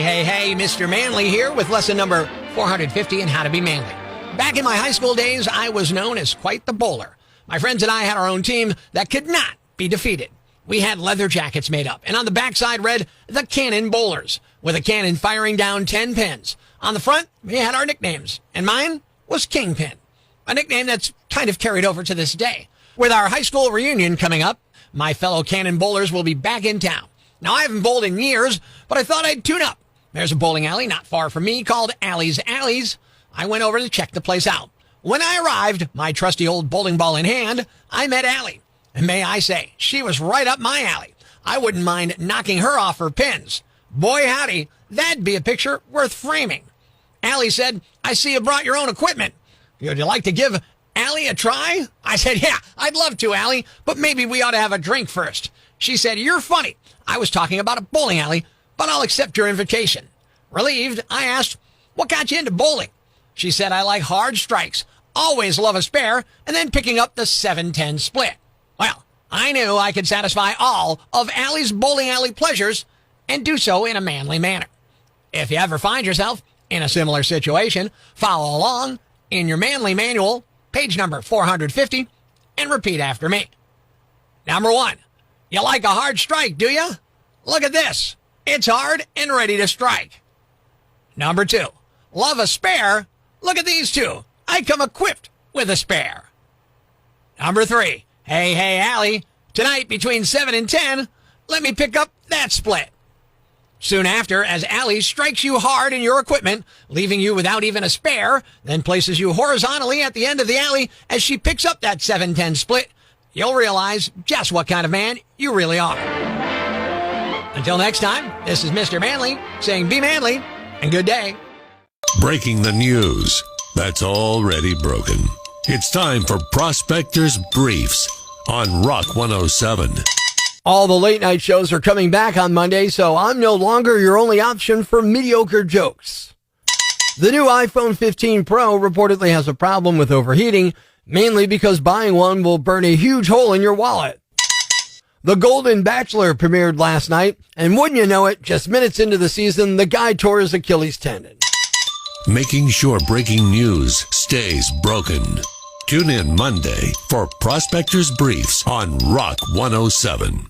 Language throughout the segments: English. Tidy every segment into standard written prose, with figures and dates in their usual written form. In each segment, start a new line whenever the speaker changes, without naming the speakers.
Hey, Mr. Manly here with lesson number 450 in how to be manly. Back in my high school days, I was known as quite the bowler. My friends and I had our own team that could not be defeated. We had leather jackets made up, and on the backside read, the Cannon Bowlers, with a cannon firing down 10 pins. On the front, we had our nicknames, and mine was Kingpin, a nickname that's kind of carried over to this day. With our high school reunion coming up, my fellow Cannon Bowlers will be back in town. Now, I haven't bowled in years, but I thought I'd tune up. There's a bowling alley not far from me called Alley's Alleys. I went over to check the place out. When I arrived, my trusty old bowling ball in hand, I met Allie. And may I say, she was right up my alley. I wouldn't mind knocking her off her pins. Boy, howdy, that'd be a picture worth framing. Allie said, I see you brought your own equipment. Would you like to give Allie a try? I said, yeah, I'd love to, Allie, but maybe we ought to have a drink first. She said, you're funny. I was talking about a bowling alley, but I'll accept your invitation. Relieved, I asked, what got you into bowling? She said, I like hard strikes, always love a spare, and then picking up the 7-10 split. Well, I knew I could satisfy all of Allie's bowling alley pleasures and do so in a manly manner. If you ever find yourself in a similar situation, follow along in your manly manual, page number 450, and repeat after me. Number 1, you like a hard strike, do you? Look at this. It's hard and ready to strike. Number 2, love a spare? Look at these two. I come equipped with a spare. Number 3, hey, Allie, tonight between 7 and 10, let me pick up that split. Soon after, as Allie strikes you hard in your equipment, leaving you without even a spare, then places you horizontally at the end of the alley as she picks up that 7-10 split, you'll realize just what kind of man you really are. Until next time, this is Mr. Manly saying be manly and good day.
Breaking the news that's already broken. It's time for Prospector's Briefs on Rock 107.
All the late night shows are coming back on Monday, so I'm no longer your only option for mediocre jokes. The new iPhone 15 Pro reportedly has a problem with overheating, mainly because buying one will burn a huge hole in your wallet. The Golden Bachelor premiered last night, and wouldn't you know it, just minutes into the season, the guy tore his Achilles tendon.
Making sure breaking news stays broken. Tune in Monday for Prospector's Briefs on Rock 107.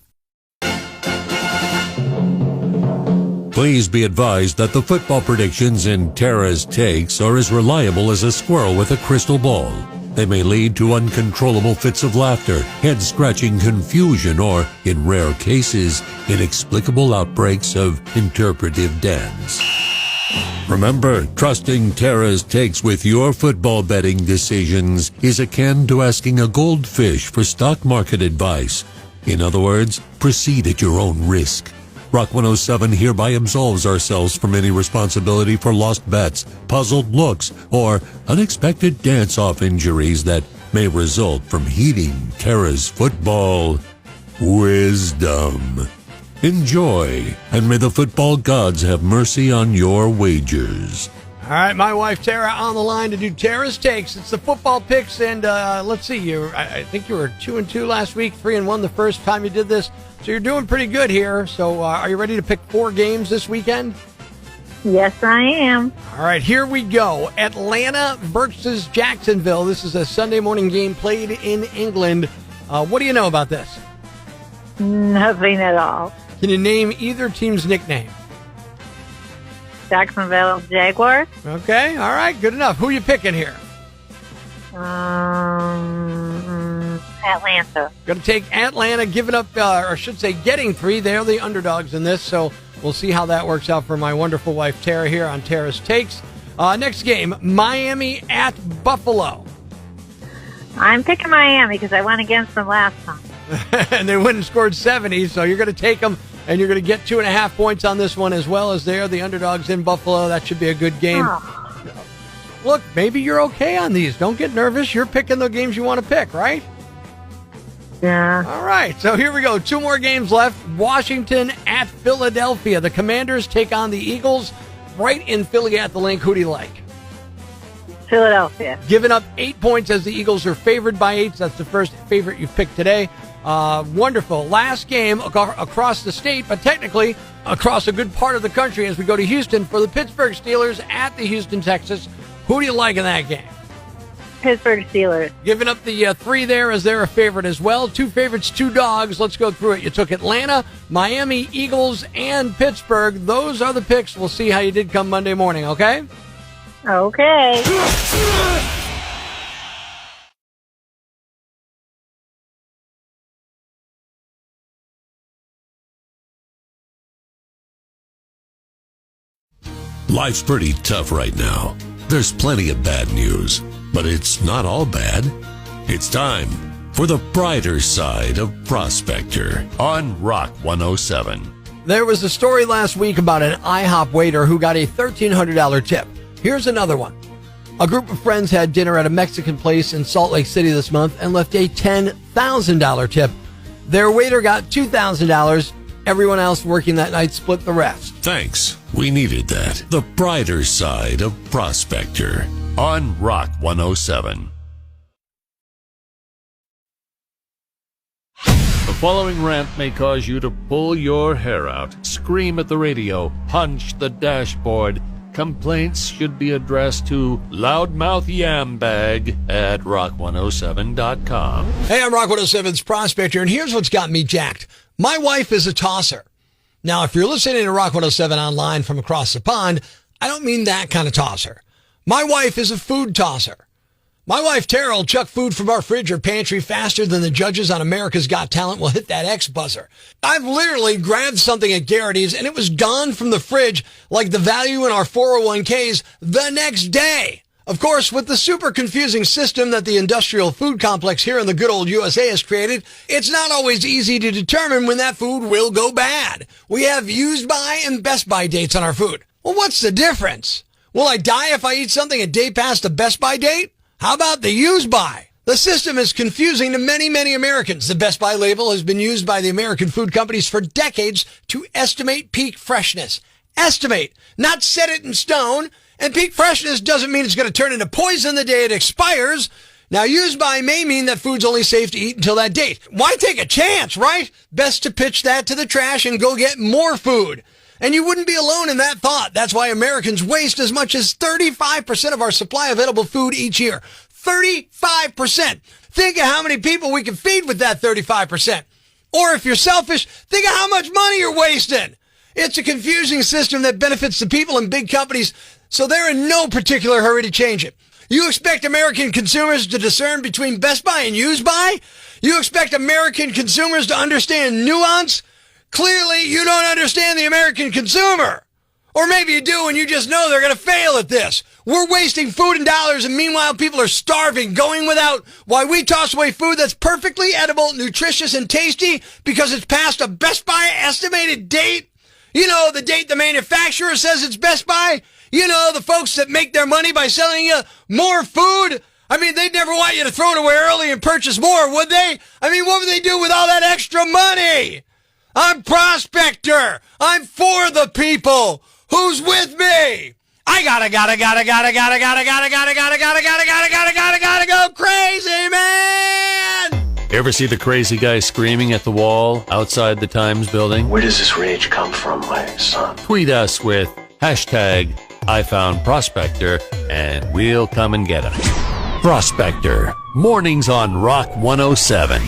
Please be advised that the football predictions in Tara's Takes are as reliable as a squirrel with a crystal ball. They may lead to uncontrollable fits of laughter, head-scratching confusion, or, in rare cases, inexplicable outbreaks of interpretive dance. Remember, trusting Tara's Takes with your football betting decisions is akin to asking a goldfish for stock market advice. In other words, proceed at your own risk. Rock 107 hereby absolves ourselves from any responsibility for lost bets, puzzled looks, or unexpected dance-off injuries that may result from heeding Tara's football wisdom. Enjoy, and may the football gods have mercy on your wagers.
All right, my wife Tara on the line to do Tara's Takes. It's the football picks, and let's see, I think you were 2-2 last week, 3-1 the first time you did this. So you're doing pretty good here. So are you ready to pick 4 games this weekend?
Yes, I am.
All right, here we go. Atlanta versus Jacksonville. This is a Sunday morning game played in England. What do you know about this?
Nothing at all.
Can you name either team's nickname?
Jacksonville Jaguars.
Okay, all right, good enough. Who are you picking here?
Atlanta.
Going to take Atlanta, giving up, or I should say getting 3. They're the underdogs in this, so we'll see how that works out for my wonderful wife Tara here on Tara's Takes. Next game, Miami at Buffalo.
I'm picking Miami because I went against them last time.
And they went and scored 70, so you're going to take them, and you're going to get 2.5 points on this one as well, as they're the underdogs in Buffalo. That should be a good game.
Oh.
Look, maybe you're okay on these. Don't get nervous. You're picking the games you want to pick, right?
Yeah.
All right, so here we go. 2 more games left. Washington at Philadelphia. The Commanders take on the Eagles right in Philly at the Link. Who do you like?
Philadelphia.
Giving up 8 points as the Eagles are favored by 8. So that's the first favorite you've picked today. Wonderful. Last game across the state, but technically across a good part of the country as we go to Houston for the Pittsburgh Steelers at the Houston Texans. Who do you like in that game?
Pittsburgh Steelers.
Giving up the 3 there as they're a favorite as well. 2 favorites, 2 dogs. Let's go through it. You took Atlanta, Miami, Eagles, and Pittsburgh. Those are the picks. We'll see how you did come Monday morning, okay?
Okay.
Life's pretty tough right now. There's plenty of bad news, but it's not all bad. It's time for the brighter side of Prospector on Rock 107.
There was a story last week about an IHOP waiter who got a $1,300 tip. Here's another one. A group of friends had dinner at a Mexican place in Salt Lake City this month and left a $10,000 tip. Their waiter got $2,000. Everyone else working that night split the rest.
Thanks. We needed that. The brighter side of Prospector on Rock 107.
The following rant may cause you to pull your hair out, scream at the radio, punch the dashboard. Complaints should be addressed to Loudmouth Yambag at rock107.com.
Hey, I'm Rock 107's Prospector, and here's what's got me jacked. My wife is a tosser. Now, if you're listening to Rock 107 online from across the pond, I don't mean that kind of tosser. My wife is a food tosser. My wife, Tara, will chuck food from our fridge or pantry faster than the judges on America's Got Talent will hit that X buzzer. I've literally grabbed something at Garrity's and it was gone from the fridge like the value in our 401ks the next day. Of course, with the super confusing system that the industrial food complex here in the good old USA has created, it's not always easy to determine when that food will go bad. We have used by and best by dates on our food. Well, what's the difference? Will I die if I eat something a day past the best by date? How about the use by? The system is confusing to many, many Americans. The Best By label has been used by the American food companies for decades to estimate peak freshness. Estimate, not set it in stone. And peak freshness doesn't mean it's going to turn into poison the day it expires. Now, use by may mean that food's only safe to eat until that date. Why take a chance, right? Best to pitch that to the trash and go get more food. And you wouldn't be alone in that thought. That's why Americans waste as much as 35% of our supply of edible food each year. 35%. Think of how many people we can feed with that 35%. Or if you're selfish, think of how much money you're wasting. It's a confusing system that benefits the people and big companies, so they're in no particular hurry to change it. You expect American consumers to discern between Best By and Use By? You expect American consumers to understand nuance? Clearly, you don't understand the American consumer. Or maybe you do and you just know they're going to fail at this. We're wasting food and dollars, and meanwhile people are starving, going without, while we toss away food that's perfectly edible, nutritious, and tasty because it's past a Best By estimated date. You know, the date the manufacturer says it's Best By. You know, the folks that make their money by selling you more food. I mean, they'd never want you to throw it away early and purchase more, would they? I mean, what would they do with all that extra money? I'm Prospector. I'm for the people. Who's with me? I gotta go crazy, man!
Ever see the crazy guy screaming at the wall outside the Times building?
Where does this rage come from, my son?
Tweet us with hashtag I found Prospector and we'll come and get him. Prospector, mornings on Rock 107.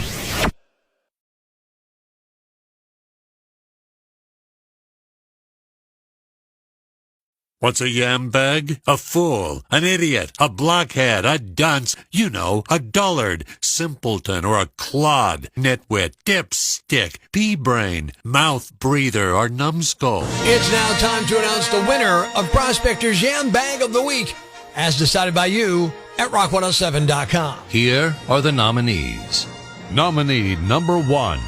What's a yam bag? A fool, an idiot, a blockhead, a dunce, you know, a dullard, simpleton, or a clod, nitwit, dipstick, pea-brain, mouth breather, or numbskull.
It's now time to announce the winner of Prospector's Yam Bag of the Week, as decided by you at rock107.com.
Here are the nominees. Nominee number 1.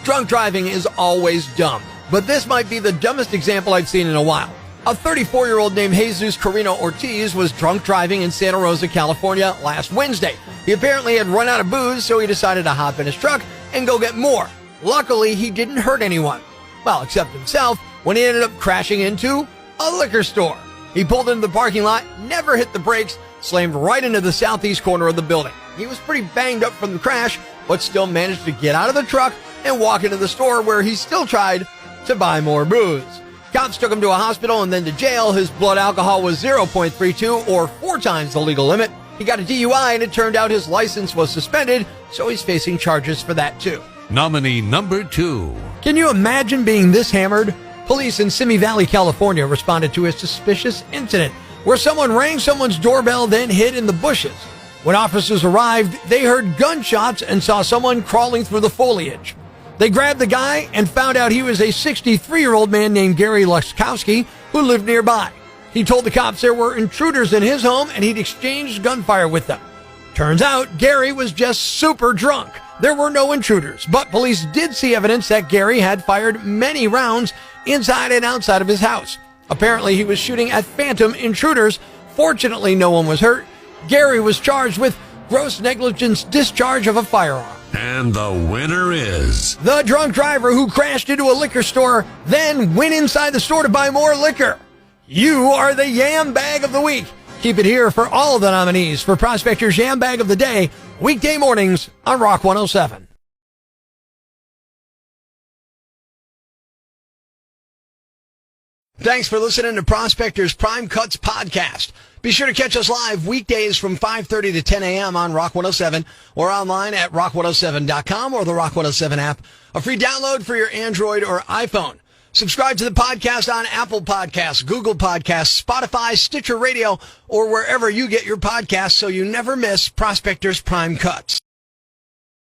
Drunk driving is always dumb, but this might be the dumbest example I've seen in a while. A 34-year-old named Jesus Carino Ortiz was drunk driving in Santa Rosa, California last Wednesday. He apparently had run out of booze, so he decided to hop in his truck and go get more. Luckily, he didn't hurt anyone. Well, except himself, when he ended up crashing into a liquor store. He pulled into the parking lot, never hit the brakes, slammed right into the southeast corner of the building. He was pretty banged up from the crash, but still managed to get out of the truck and walk into the store where he still tried to buy more booze. Cops took him to a hospital and then to jail. His blood alcohol was 0.32 or 4 times the legal limit. He got a DUI and it turned out his license was suspended, so he's facing charges for that too.
Nominee number 2.
Can you imagine being this hammered? Police in Simi Valley, California responded to a suspicious incident where someone rang someone's doorbell, then hid in the bushes. When officers arrived, they heard gunshots and saw someone crawling through the foliage. They grabbed the guy and found out he was a 63-year-old man named Gary Luskowski who lived nearby. He told the cops there were intruders in his home and he'd exchanged gunfire with them. Turns out Gary was just super drunk. There were no intruders, but police did see evidence that Gary had fired many rounds inside and outside of his house. Apparently, he was shooting at phantom intruders. Fortunately, no one was hurt. Gary was charged with gross negligence discharge of a firearm.
And the winner is
the drunk driver who crashed into a liquor store, then went inside the store to buy more liquor. You are the Yam Bag of the Week. Keep it here for all the nominees for Prospector's Yam Bag of the Day, weekday mornings on Rock 107.
Thanks for listening to Prospector's Prime Cuts podcast. Be sure to catch us live weekdays from 5:30 to 10 a.m. on Rock 107 or online at rock107.com or the Rock 107 app, a free download for your Android or iPhone. Subscribe to the podcast on Apple Podcasts, Google Podcasts, Spotify, Stitcher Radio, or wherever you get your podcasts so you never miss Prospector's Prime Cuts.